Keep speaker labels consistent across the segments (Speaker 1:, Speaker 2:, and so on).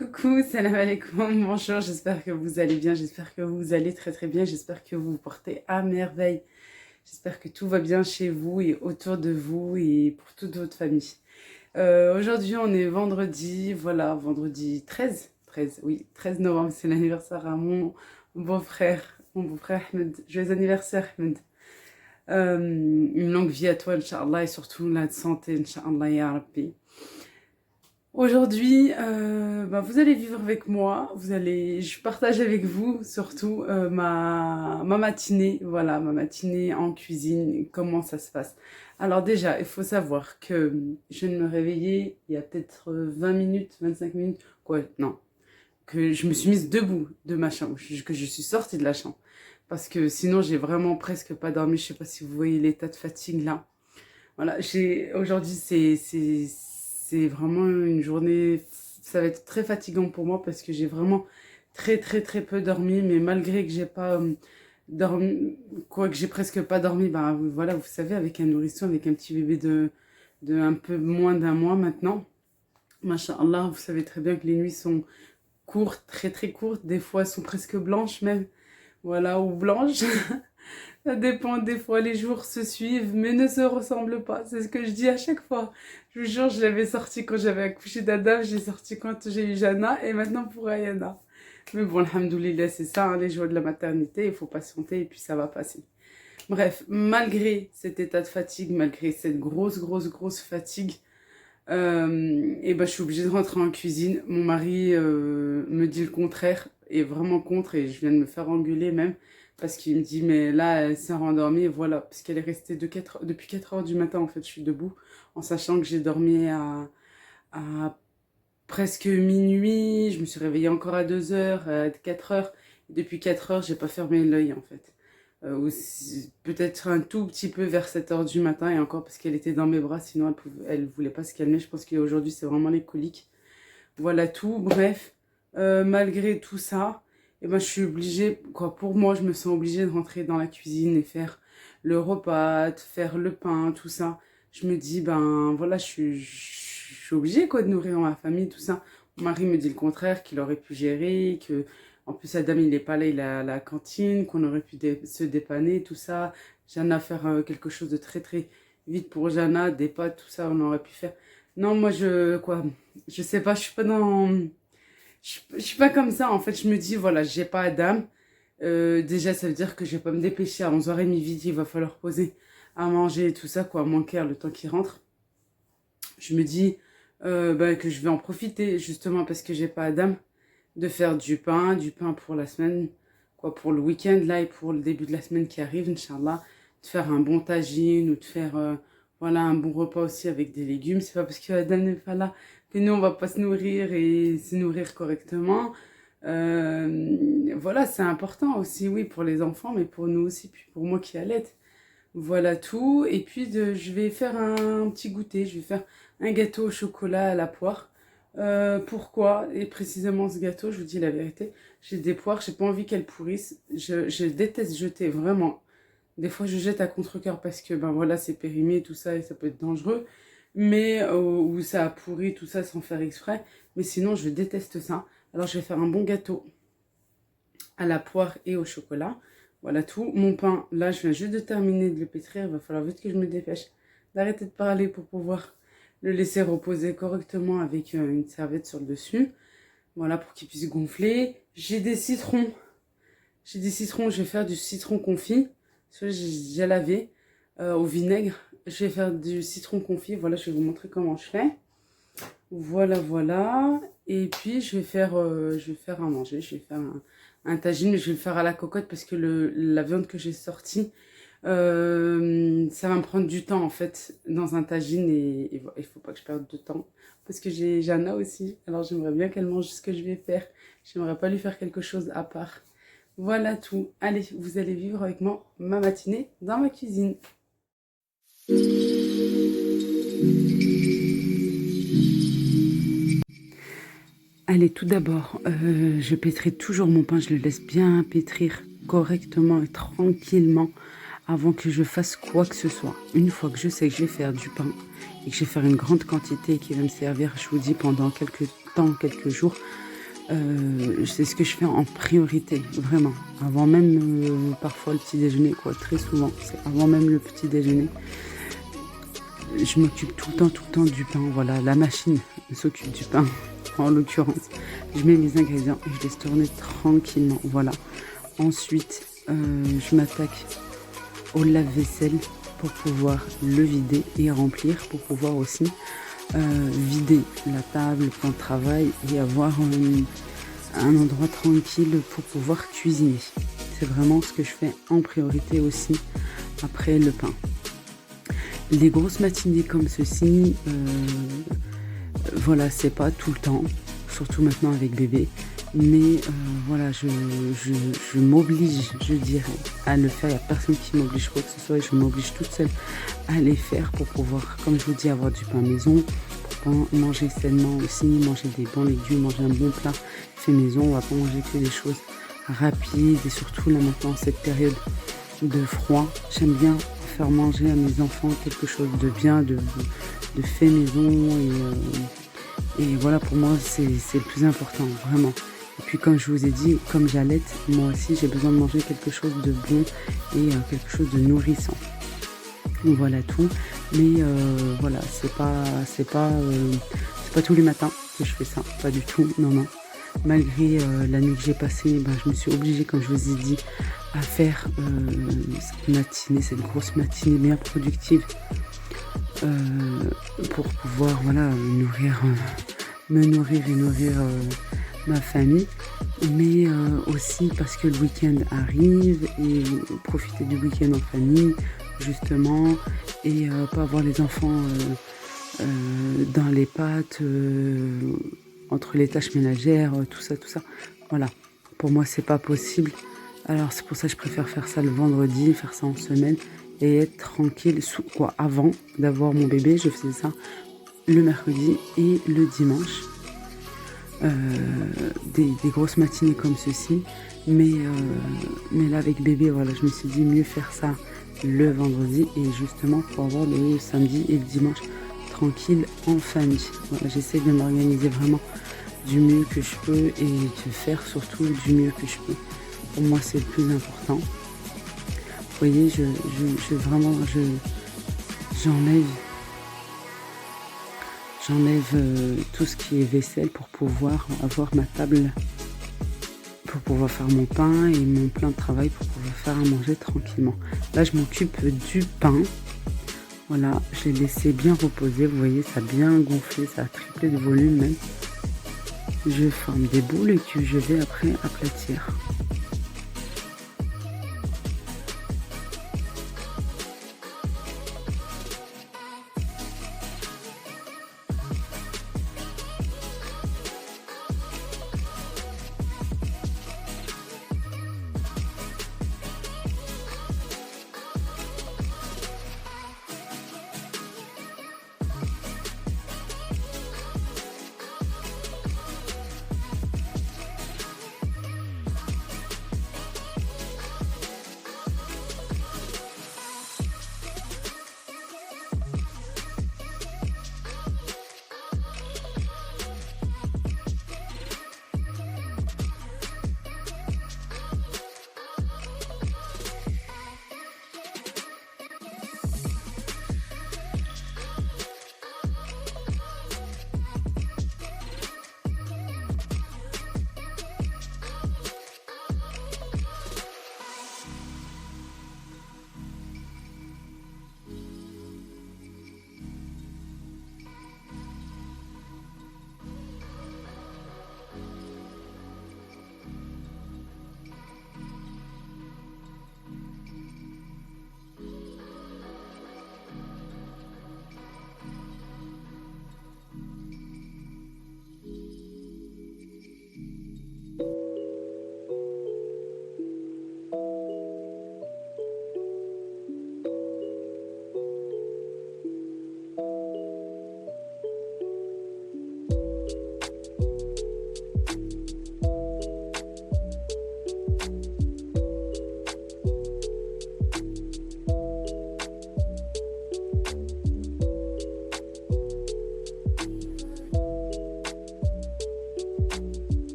Speaker 1: Coucou, salam alaikum, bonjour, j'espère que vous allez bien, j'espère que vous allez très très bien, j'espère que vous vous portez à merveille, j'espère que tout va bien chez vous et autour de vous et pour toute votre famille. Aujourd'hui on est vendredi, voilà, vendredi 13, oui, 13 novembre, c'est l'anniversaire à mon beau-frère Ahmed, joyeux anniversaire Ahmed. Une longue vie à toi, Inch'Allah, et surtout la santé, Inch'Allah, ya Rabbi. Aujourd'hui, vous allez vivre avec moi, je partage avec vous surtout ma matinée, voilà, ma matinée en cuisine, comment ça se passe. Alors déjà, il faut savoir que je viens de me réveiller il y a peut-être 20 minutes, 25 minutes, quoi, non, que je me suis mise debout de ma chambre, que je suis sortie de la chambre. Parce que sinon, j'ai vraiment presque pas dormi, je sais pas si vous voyez l'état de fatigue là. Voilà, aujourd'hui c'est vraiment une journée, ça va être très fatigant pour moi parce que j'ai vraiment très très très peu dormi, mais malgré que j'ai pas dormi, quoi que j'ai presque pas dormi, bah voilà, vous savez, avec un nourrisson, avec un petit bébé de un peu moins d'un mois maintenant, Masha'Allah, vous savez très bien que les nuits sont courtes, très très courtes, des fois elles sont presque blanches même, voilà, ou blanches. Ça dépend, des fois les jours se suivent mais ne se ressemblent pas. C'est ce que je dis à chaque fois. Je vous jure, je l'avais sorti quand j'avais accouché d'Adam, j'ai sorti quand j'ai eu Jana et maintenant pour Ayana. Mais bon, alhamdoulilah, c'est ça, hein, les joies de la maternité, il faut patienter et puis ça va passer. Bref, malgré cet état de fatigue, malgré cette grosse fatigue, je suis obligée de rentrer en cuisine. Mon mari me dit le contraire, est vraiment contre, et je viens de me faire engueuler même, parce qu'il me dit, mais là, elle s'est rendormie, et voilà, parce qu'elle est restée depuis 4 heures du matin, en fait, je suis debout, en sachant que j'ai dormi à presque minuit, je me suis réveillée encore à 2 heures, à 4 heures, et depuis 4 heures, j'ai pas fermé l'œil, en fait. Peut-être un tout petit peu vers 7 heures du matin, et encore parce qu'elle était dans mes bras, sinon elle voulait pas se calmer. Je pense qu'aujourd'hui c'est vraiment les coliques. Voilà tout, bref, malgré tout ça, je suis obligée, quoi, pour moi je me sens obligée de rentrer dans la cuisine et faire le repas, de faire le pain, tout ça. Je me dis, ben voilà, je suis obligée, quoi, de nourrir ma famille, tout ça. Mon mari me dit le contraire, qu'il aurait pu gérer, que en plus Adam il est pas là, il est à la cantine, qu'on aurait pu se dépanner, tout ça. Jana faire quelque chose de très très vite pour Jana, des pâtes, tout ça, on aurait pu faire. Non, moi je sais pas, je suis pas dans, je suis pas comme ça. En fait, je me dis voilà, j'ai pas Adam. Déjà, ça veut dire que je vais pas me dépêcher à 11h30 vite, il va falloir poser à manger et tout ça, quoi, à moins qu'elle le temps qu'il rentre. Je me dis que je vais en profiter justement parce que j'ai pas Adam, de faire du pain pour la semaine, quoi, pour le week-end là et pour le début de la semaine qui arrive, Inch'Allah, de faire un bon tagine ou de faire voilà, un bon repas aussi avec des légumes. C'est pas parce que Adam n'est pas là que nous on va pas se nourrir et se nourrir correctement. Voilà, c'est important aussi, oui, pour les enfants, mais pour nous aussi, puis pour moi qui allais. Voilà tout. Et puis, je vais faire un petit goûter. Je vais faire un gâteau au chocolat à la poire. Pourquoi? Et précisément ce gâteau, je vous dis la vérité. J'ai des poires, j'ai pas envie qu'elles pourrissent. Je déteste jeter, vraiment. Des fois, je jette à contre-cœur parce que, ben voilà, c'est périmé, tout ça, et ça peut être dangereux. Mais, ou ça a pourri, tout ça, sans faire exprès. Mais sinon, je déteste ça. Alors, je vais faire un bon gâteau à la poire et au chocolat. Voilà tout. Mon pain, là, je viens juste de terminer de le pétrir. Il va falloir vite que je me dépêche d'arrêter de parler pour pouvoir le laisser reposer correctement avec une serviette sur le dessus. Voilà, pour qu'il puisse gonfler. J'ai des citrons. Je vais faire du citron confit. Celui-là, j'ai déjà lavé au vinaigre. Je vais faire du citron confit. Voilà, je vais vous montrer comment je fais. Voilà. Et puis, je vais faire à manger. Je vais faire un tagine, mais je vais le faire à la cocotte parce que la viande que j'ai sortie, ça va me prendre du temps en fait dans un tagine et il faut pas que je perde de temps parce que j'ai Jana aussi. Alors, j'aimerais bien qu'elle mange ce que je vais faire. J'aimerais pas lui faire quelque chose à part. Voilà tout. Allez, vous allez vivre avec moi ma matinée dans ma cuisine. Allez, tout d'abord, je pétris toujours mon pain. Je le laisse bien pétrir correctement et tranquillement avant que je fasse quoi que ce soit. Une fois que je sais que je vais faire du pain et que je vais faire une grande quantité qui va me servir, je vous dis, pendant quelques temps, quelques jours, C'est ce que je fais en priorité, vraiment. Avant même parfois le petit déjeuner, quoi. Très souvent, c'est avant même le petit déjeuner. Je m'occupe tout le temps du pain. Voilà, la machine s'occupe du pain, en l'occurrence. Je mets mes ingrédients et je laisse tourner tranquillement. Voilà. Ensuite, je m'attaque au lave-vaisselle pour pouvoir le vider et remplir, pour pouvoir aussi vider la table, le plan de travail et avoir un endroit tranquille pour pouvoir cuisiner. C'est vraiment ce que je fais en priorité aussi après le pain. Les grosses matinées comme ceci, voilà, c'est pas tout le temps, surtout maintenant avec bébé. Mais voilà, je m'oblige, je dirais, à le faire. Il n'y a personne qui m'oblige quoi que ce soit et je m'oblige toute seule à les faire pour pouvoir, comme je vous dis, avoir du pain maison, pour manger sainement aussi, manger des bons légumes, manger un bon plat fait maison. On va pas manger que des choses rapides et surtout là maintenant, cette période de froid, j'aime bien faire manger à mes enfants quelque chose de bien, de fait maison et voilà, pour moi, c'est le plus important, vraiment. Et puis, comme je vous ai dit, comme j'allaite, moi aussi, j'ai besoin de manger quelque chose de bon et quelque chose de nourrissant. Donc, voilà tout. Mais voilà, c'est pas tous les matins que je fais ça, pas du tout, non. Malgré la nuit que j'ai passée, je me suis obligée, comme je vous ai dit, à faire cette matinée, cette grosse matinée bien productive pour pouvoir, voilà, me nourrir et nourrir ma famille, mais aussi parce que le week-end arrive et profiter du week-end en famille justement et pas avoir les enfants dans les pattes, entre les tâches ménagères, tout ça, voilà, pour moi c'est pas possible. Alors c'est pour ça que je préfère faire ça le vendredi, faire ça en semaine et être tranquille. Avant d'avoir mon bébé, je faisais ça le mercredi et le dimanche. Des grosses matinées comme ceci. Mais là avec bébé, voilà, je me suis dit mieux faire ça le vendredi et justement pour avoir le samedi et le dimanche tranquille en famille. Voilà, j'essaie de m'organiser vraiment du mieux que je peux et de faire surtout du mieux que je peux. Pour moi, c'est le plus important. Vous voyez, j'enlève tout ce qui est vaisselle pour pouvoir avoir ma table, pour pouvoir faire mon pain et mon plan de travail pour pouvoir faire à manger tranquillement. Là, je m'occupe du pain. Voilà, je l'ai laissé bien reposer. Vous voyez, ça a bien gonflé, ça a triplé de volume même. Je forme des boules et que je vais après aplatir.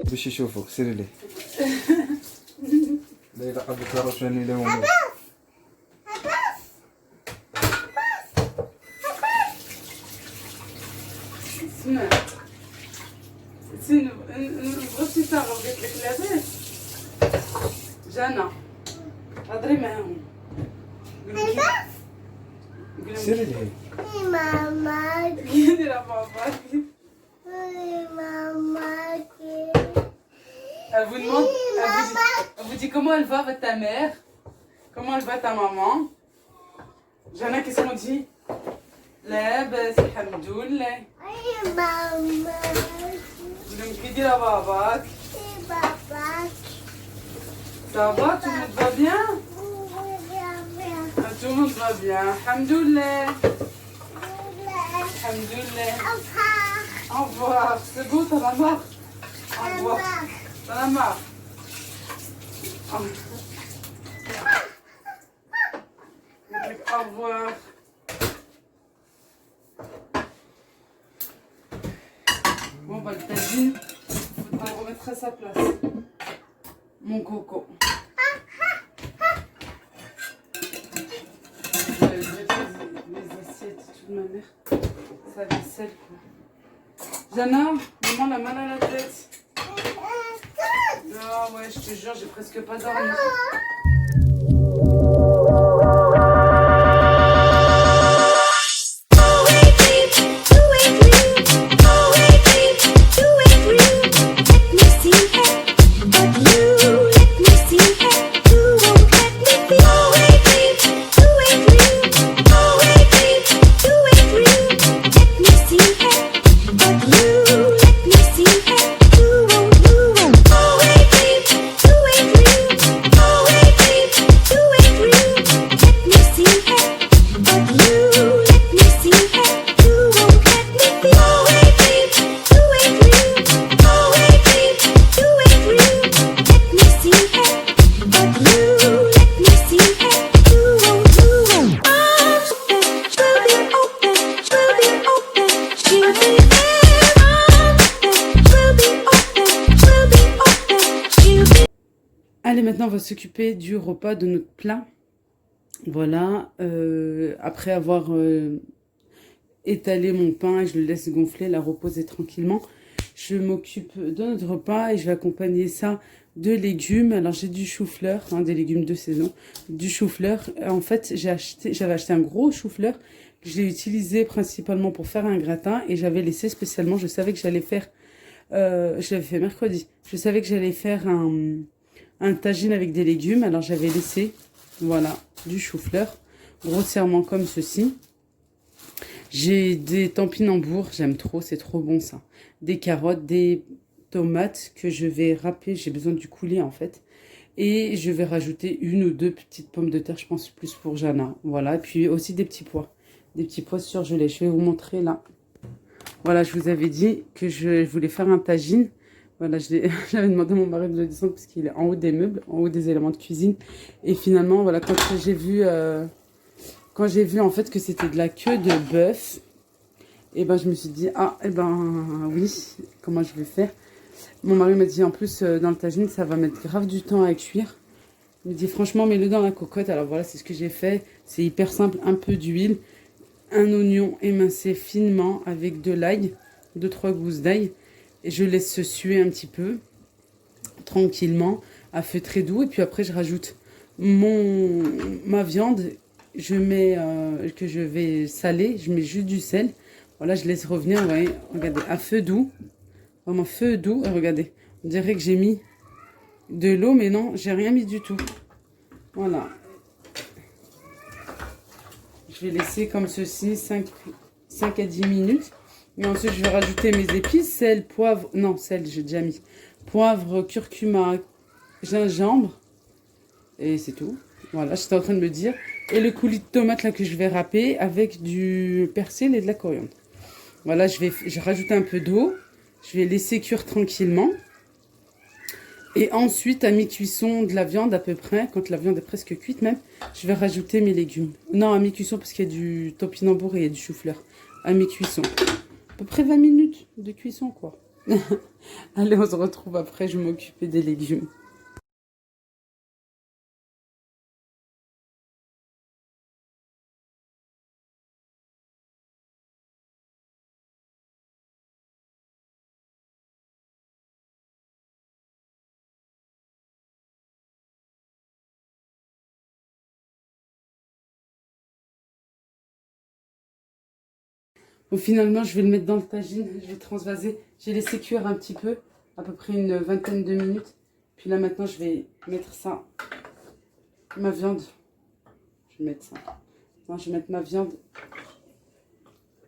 Speaker 2: باش يشوفوك سيري ليه لا الا قلبك روشاني لا ماما
Speaker 1: اسمع بغيتي تعرف قلت لك لاباس جانا هضري معاهم
Speaker 2: سيري ليه
Speaker 3: Mama,
Speaker 1: دير باباك
Speaker 3: maman,
Speaker 1: Elle vous demande, elle vous dit comment elle va ta mère, comment elle va ta maman. Jana, qu'est-ce qu'on dit? لاباس الحمد لله.
Speaker 3: maman,
Speaker 1: Donc dire à babac.
Speaker 3: papa,
Speaker 1: Ça va, tout le monde va bien? Ah, tout le monde va bien. Alhamdoulilah. Alhamdoulilah. Au revoir. C'est bon, t'en as marre? Au revoir. T'en as marre? Au revoir. Bon, bah, le tagine, faudra le remettre à sa place. Mon coco. Je vais mettre les assiettes, toute ma mère. Sa vaisselle, quoi. Jana, maman a mal à la tête. Ah ouais, je te jure, j'ai presque pas dormi. Allez, maintenant on va s'occuper du repas, de notre plat. Voilà, après avoir étalé mon pain et je le laisse gonfler, la reposer tranquillement, je m'occupe de notre repas et je vais accompagner ça de légumes. Alors j'ai du chou-fleur, hein, des légumes de saison, du chou-fleur. En fait, j'avais acheté un gros chou-fleur que j'ai utilisé principalement pour faire un gratin et j'avais laissé spécialement, je savais que j'allais faire, je l'avais fait mercredi, je savais que j'allais faire un tagine avec des légumes, alors j'avais laissé, voilà, du chou-fleur, grossièrement comme ceci. J'ai des topinambours, j'aime trop, c'est trop bon ça. Des carottes, des tomates que je vais râper, j'ai besoin du coulis en fait. Et je vais rajouter une ou deux petites pommes de terre, je pense plus pour Jana. Voilà, et puis aussi des petits pois surgelés. Je vais vous montrer là. Voilà, je vous avais dit que je voulais faire un tagine. Voilà, j'avais demandé à mon mari de le descendre parce qu'il est en haut des meubles, en haut des éléments de cuisine. Et finalement, voilà, quand j'ai vu en fait que c'était de la queue de bœuf, et ben je me suis dit, ah, et ben oui, comment je vais faire? Mon mari m'a dit, en plus, dans le tagine, ça va mettre grave du temps à cuire. Il me dit, franchement, mets-le dans la cocotte. Alors voilà, c'est ce que j'ai fait. C'est hyper simple, un peu d'huile, un oignon émincé finement avec de l'ail, 2-3 gousses d'ail. Et je laisse se suer un petit peu, tranquillement, à feu très doux. Et puis après, je rajoute ma viande, que je vais saler. Je mets juste du sel. Voilà, je laisse revenir, vous voyez, regardez, à feu doux. Vraiment feu doux. Et regardez, on dirait que j'ai mis de l'eau, mais non, j'ai rien mis du tout. Voilà. Je vais laisser comme ceci 5 à 10 minutes. Et ensuite, je vais rajouter mes épices, sel, poivre, non, sel, j'ai déjà mis. Poivre, curcuma, gingembre. Et c'est tout. Voilà, j'étais en train de me dire. Et le coulis de tomate là que je vais râper avec du persil et de la coriandre. Voilà, je rajoute un peu d'eau. Je vais laisser cuire tranquillement. Et ensuite, à mi-cuisson de la viande à peu près, quand la viande est presque cuite même, je vais rajouter mes légumes. Non, à mi-cuisson parce qu'il y a du topinambour et il y a du chou-fleur. À mi-cuisson. À peu près 20 minutes de cuisson, quoi. Allez, on se retrouve après, je vais m'occuper des légumes. Bon, finalement, je vais le mettre dans le tagine, je vais transvaser. J'ai laissé cuire un petit peu, à peu près une vingtaine de minutes. Puis là, maintenant, je vais mettre ça, ma viande. Je vais mettre ça. Non, je vais mettre ma viande.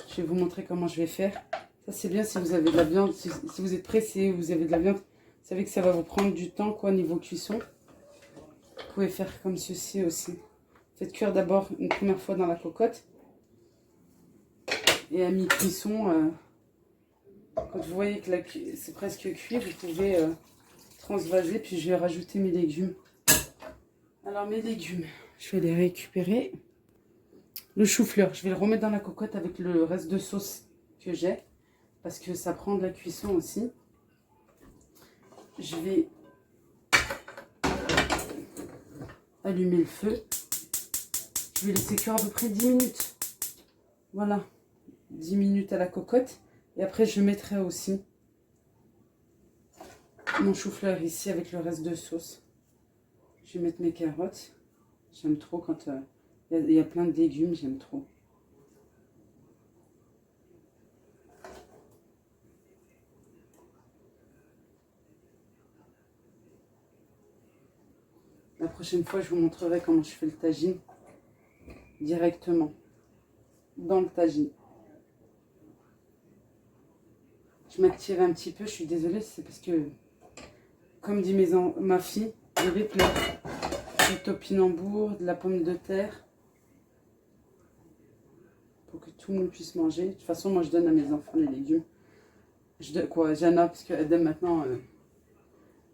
Speaker 1: Je vais vous montrer comment je vais faire. Ça, c'est bien si vous avez de la viande, si vous êtes pressé, vous avez de la viande. Vous savez que ça va vous prendre du temps, quoi, niveau cuisson. Vous pouvez faire comme ceci aussi. Faites cuire d'abord une première fois dans la cocotte. Et à mi-cuisson, quand vous voyez que c'est presque cuit, vous pouvez transvaser. Puis je vais rajouter mes légumes. Alors mes légumes, je vais les récupérer. Le chou-fleur, je vais le remettre dans la cocotte avec le reste de sauce que j'ai. Parce que ça prend de la cuisson aussi. Je vais allumer le feu. Je vais laisser cuire à peu près 10 minutes. Voilà. 10 minutes à la cocotte. Et après, je mettrai aussi mon chou-fleur ici avec le reste de sauce. Je vais mettre mes carottes. J'aime trop quand il y a plein de légumes, j'aime trop. La prochaine fois, je vous montrerai comment je fais le tagine directement dans le tagine. Je m'attire un petit peu, je suis désolée, c'est parce que, comme dit ma fille, je vais plein du topinambour, de la pomme de terre, pour que tout le monde puisse manger. De toute façon, moi, je donne à mes enfants les légumes. Jana, parce qu'Adam, maintenant,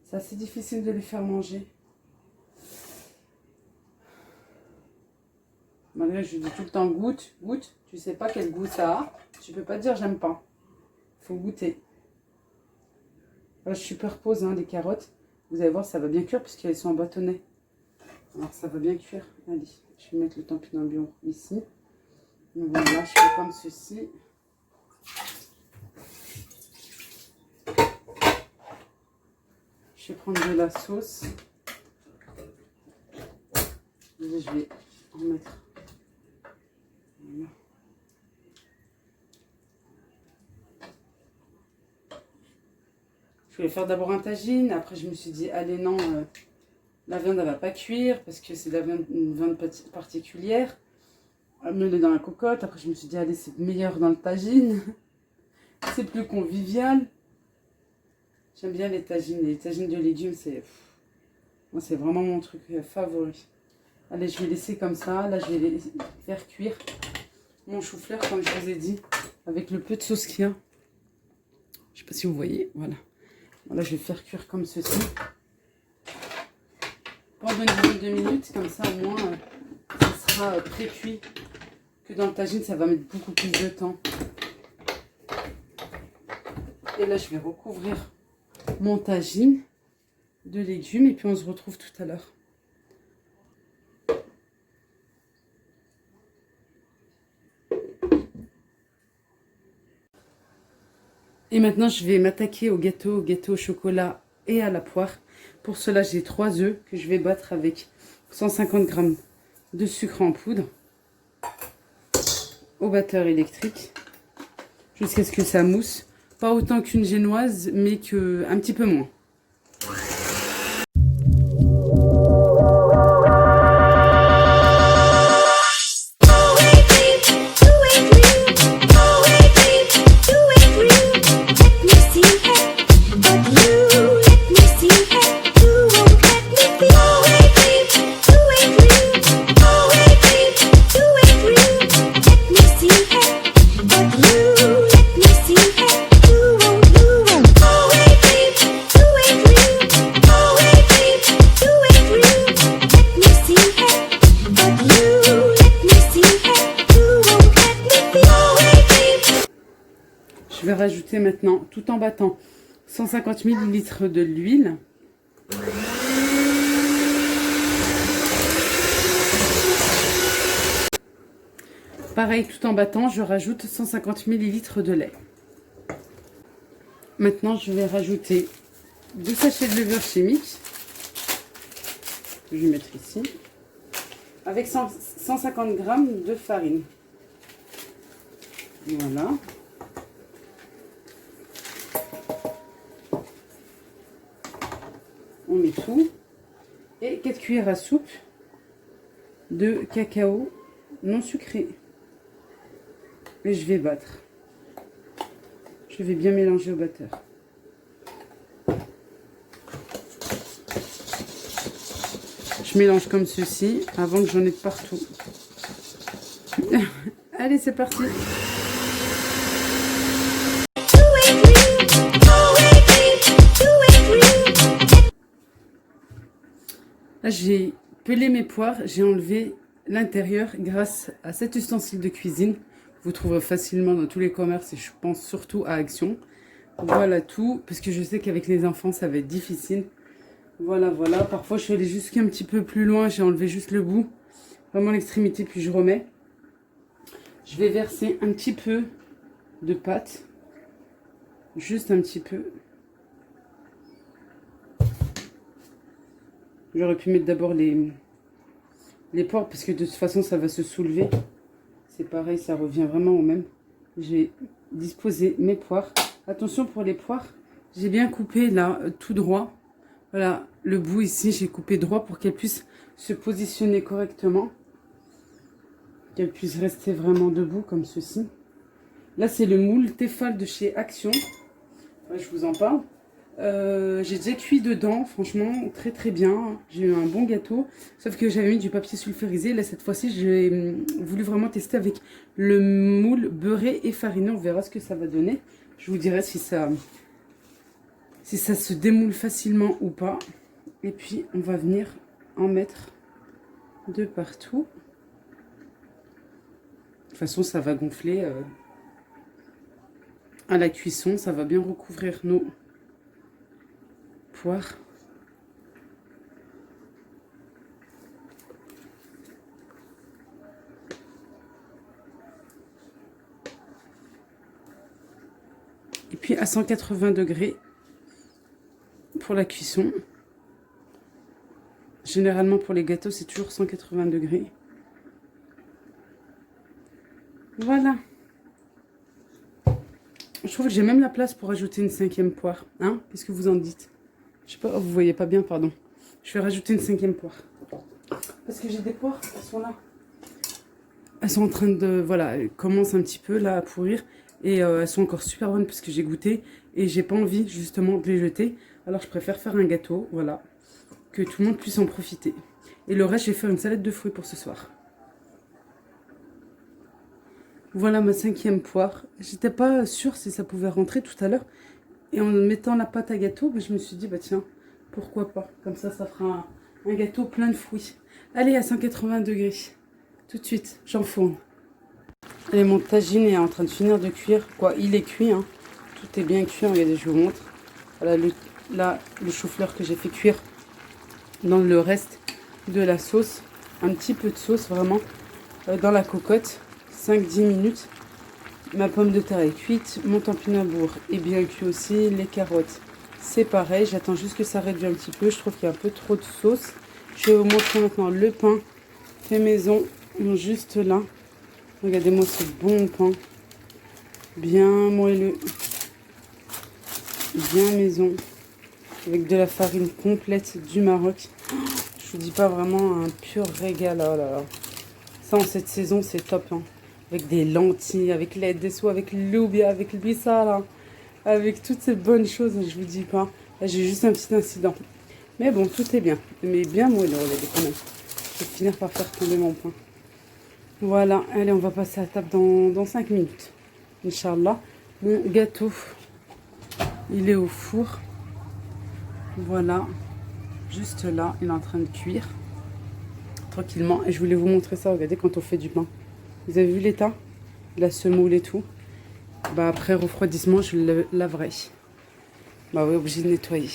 Speaker 1: c'est assez difficile de les faire manger. Malgré que je lui dis tout le temps, goûte, goûte. Tu sais pas quel goût ça a. Tu peux pas dire j'aime pas. Faut goûter. Là, je superpose les carottes. Vous allez voir, ça va bien cuire puisqu'elles sont en bâtonnet. Alors ça va bien cuire. Allez, je vais mettre le topinambour ici. Donc voilà, je fais comme ceci. Je vais prendre de la sauce. Et je vais en mettre. Voilà. Je voulais faire d'abord un tagine, après je me suis dit, allez non, la viande elle va pas cuire parce que c'est une viande particulière. Mets-le dans la cocotte, après je me suis dit, allez c'est meilleur dans le tagine, c'est plus convivial. J'aime bien les tagines de légumes, moi c'est vraiment mon truc favori. Allez, je vais laisser comme ça, là je vais les faire cuire mon chou-fleur comme je vous ai dit, avec le peu de sauce qu'il y a. Je sais pas si vous voyez, voilà. Voilà, je vais faire cuire comme ceci. Pendant une dizaine de minutes, comme ça au moins, ça sera pré-cuit. Que dans le tagine, ça va mettre beaucoup plus de temps. Et là, je vais recouvrir mon tagine de légumes et puis on se retrouve tout à l'heure. Et maintenant, je vais m'attaquer au gâteau au chocolat et à la poire. Pour cela, j'ai 3 œufs que je vais battre avec 150 g de sucre en poudre au batteur électrique jusqu'à ce que ça mousse. Pas autant qu'une génoise, mais un petit peu moins. Je vais rajouter maintenant, tout en battant, 150 ml de l'huile. Pareil, tout en battant, je rajoute 150 ml de lait. Maintenant, je vais rajouter 2 sachets de levure chimique. Je vais mettre ici. Avec 150 g de farine. Voilà. On met tout. Et 4 cuillères à soupe de cacao non sucré. Et je vais battre. Je vais bien mélanger au batteur. Je mélange comme ceci avant que j'en ai de partout. Allez, c'est parti. Là, j'ai pelé mes poires, j'ai enlevé l'intérieur grâce à cet ustensile de cuisine. Vous trouverez facilement dans tous les commerces et je pense surtout à Action. Voilà tout, parce que je sais qu'avec les enfants, ça va être difficile. Voilà, voilà. Parfois, je suis allée jusqu'un petit peu plus loin. J'ai enlevé juste le bout, vraiment l'extrémité, puis je remets. Je vais verser un petit peu de pâte. Juste un petit peu. J'aurais pu mettre d'abord les poires, parce que de toute façon, ça va se soulever. C'est pareil, ça revient vraiment au même. J'ai disposé mes poires. Attention pour les poires, j'ai bien coupé là, tout droit. Voilà, le bout ici, j'ai coupé droit pour qu'elle puisse se positionner correctement. Qu'elle puisse rester vraiment debout comme ceci. Là, c'est le moule Tefal de chez Action. Ouais, je vous en parle. J'ai déjà cuit dedans, franchement, très très bien. J'ai eu un bon gâteau, sauf que j'avais mis du papier sulfurisé. Là, cette fois-ci, j'ai voulu vraiment tester avec le moule beurré et fariné. On verra ce que ça va donner. Je vous dirai si ça se démoule facilement ou pas. Et puis, on va venir en mettre de partout. De toute façon, ça va gonfler à la cuisson. Ça va bien recouvrir nos poires. Et puis à 180 degrés pour la cuisson. Généralement pour les gâteaux, c'est toujours 180 degrés. Voilà. Je trouve que j'ai même la place pour ajouter une 5e poire. Hein? Qu'est-ce que vous en dites? Je sais pas, oh, vous voyez pas bien, pardon. Je vais rajouter une 5e poire. Parce que j'ai des poires, elles sont là. Elles sont en train de, voilà, elles commencent un petit peu là à pourrir. Et elles sont encore super bonnes parce que j'ai goûté. Et j'ai pas envie justement de les jeter. Alors je préfère faire un gâteau, voilà. Que tout le monde puisse en profiter. Et le reste, je vais faire une salade de fruits pour ce soir. Voilà ma 5e poire. J'étais pas sûre si ça pouvait rentrer tout à l'heure. Et en mettant la pâte à gâteau, je me suis dit, bah tiens, pourquoi pas. Comme ça, ça fera un gâteau plein de fruits. Allez, à 180 degrés. Tout de suite, j'enfourne. Allez, mon tagine est en train de finir de cuire. Quoi, il est cuit, hein. Tout est bien cuit. Regardez, je vous montre. Voilà, là, le chou-fleur que j'ai fait cuire dans le reste de la sauce. Un petit peu de sauce, vraiment, dans la cocotte. 5-10 minutes. Ma pomme de terre est cuite. Mon topinambour est bien cuit aussi. Les carottes, c'est pareil. J'attends juste que ça réduise un petit peu. Je trouve qu'il y a un peu trop de sauce. Je vais vous montrer maintenant le pain fait maison. Juste là. Regardez-moi ce bon pain. Bien moelleux. Bien maison. Avec de la farine complète du Maroc. Je vous dis pas, vraiment un pur régal. Oh là là. Ça, en cette saison, c'est top. Hein. Avec des lentilles, avec l'aide des sois, avec le loubia, avec le bissala. Avec toutes ces bonnes choses, je vous dis pas. Là, j'ai juste un petit incident. Mais bon, tout est bien. Mais bien moelleux, regardez quand même. Je vais finir par faire tomber mon pain. Voilà, allez, on va passer à table dans 5 minutes. Inch'Allah. Mon gâteau, il est au four. Voilà. Juste là, il est en train de cuire. Tranquillement. Et je voulais vous montrer ça, regardez, quand on fait du pain. Vous avez vu l'état? La semoule et tout. Bah, après refroidissement, je le laverai. Bah oui, obligé de nettoyer.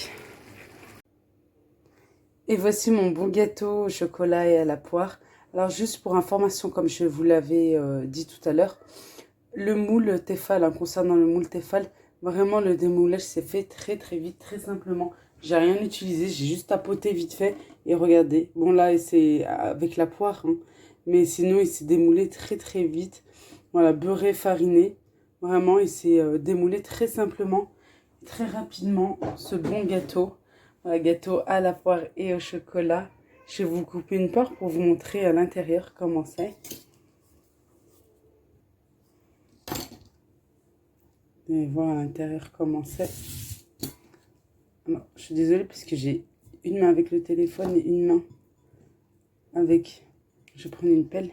Speaker 1: Et voici mon bon gâteau au chocolat et à la poire. Alors juste pour information, comme je vous l'avais dit tout à l'heure, le moule Tefal, concernant le moule Tefal, vraiment le démoulage s'est fait très très vite, très simplement. J'ai rien utilisé, j'ai juste tapoté vite fait et regardez. Bon là c'est avec la poire, mais sinon il s'est démoulé très très vite. Voilà, beurré, fariné, vraiment il s'est démoulé très simplement, très rapidement ce bon gâteau. Voilà, gâteau à la poire et au chocolat. Je vais vous couper une part pour vous montrer à l'intérieur comment c'est. Et voir à l'intérieur comment c'est. Alors, je suis désolée parce que j'ai une main avec le téléphone et une main avec... Je prends une pelle.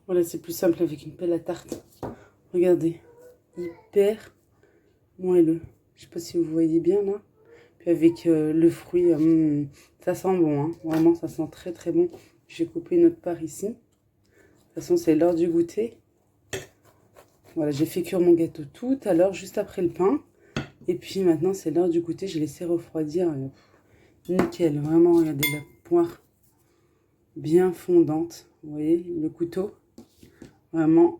Speaker 1: Voilà, c'est plus simple avec une pelle à tarte. Regardez, hyper moelleux. Je sais pas si vous voyez bien là. Puis avec le fruit, ça sent bon, vraiment ça sent très très bon. J'ai coupé une autre part ici. De toute façon, c'est l'heure du goûter. Voilà, j'ai fait cuire mon gâteau tout à l'heure, juste après le pain. Et puis maintenant, c'est l'heure du goûter. J'ai laissé refroidir. Nickel, vraiment, regardez la poire bien fondante. Vous voyez, le couteau, vraiment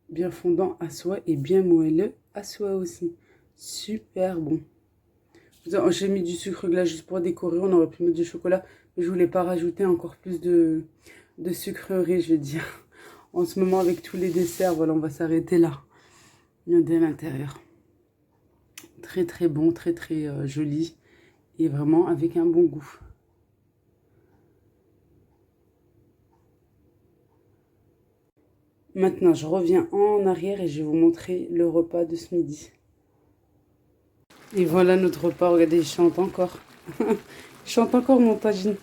Speaker 1: bien fondant à soi et bien moelleux à soi aussi. Super bon. J'ai mis du sucre glace juste pour décorer. On aurait pu mettre du chocolat, mais je voulais pas rajouter encore plus de sucrerie, je veux dire. En ce moment, avec tous les desserts, voilà, on va s'arrêter là. Regardez à l'intérieur. Très très bon, très très joli. Et vraiment avec un bon goût. Maintenant, je reviens en arrière et je vais vous montrer le repas de ce midi. Et voilà notre repas. Regardez, il chante encore. Il chante encore mon tagine.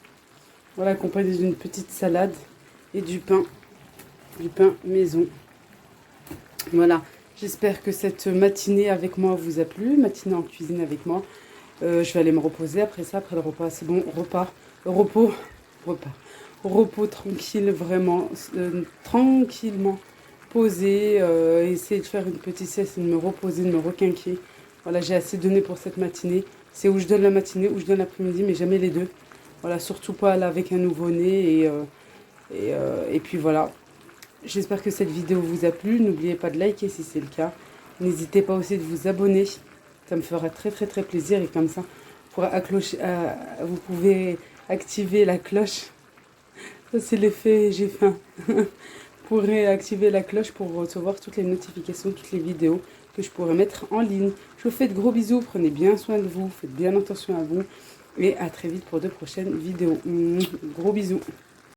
Speaker 1: Voilà, accompagné d'une petite salade et du pain. Du pain maison. Voilà. J'espère que cette matinée avec moi vous a plu. Matinée en cuisine avec moi. Je vais aller me reposer après ça, après le repas. C'est bon, repos tranquille, vraiment. Tranquillement posé. Essayer de faire une petite sieste et de me reposer, de me requinquer. Voilà, j'ai assez donné pour cette matinée. C'est où je donne la matinée, où je donne l'après-midi, mais jamais les deux. Voilà, surtout pas là avec un nouveau-né. Et puis voilà. J'espère que cette vidéo vous a plu. N'oubliez pas de liker si c'est le cas. N'hésitez pas aussi de vous abonner. Ça me fera très très très plaisir. Et comme ça, vous pouvez activer la cloche. Ça c'est l'effet j'ai faim. Vous pourrez activer la cloche pour recevoir toutes les notifications, toutes les vidéos que je pourrai mettre en ligne. Je vous fais de gros bisous. Prenez bien soin de vous. Faites bien attention à vous. Et à très vite pour de prochaines vidéos. Gros bisous.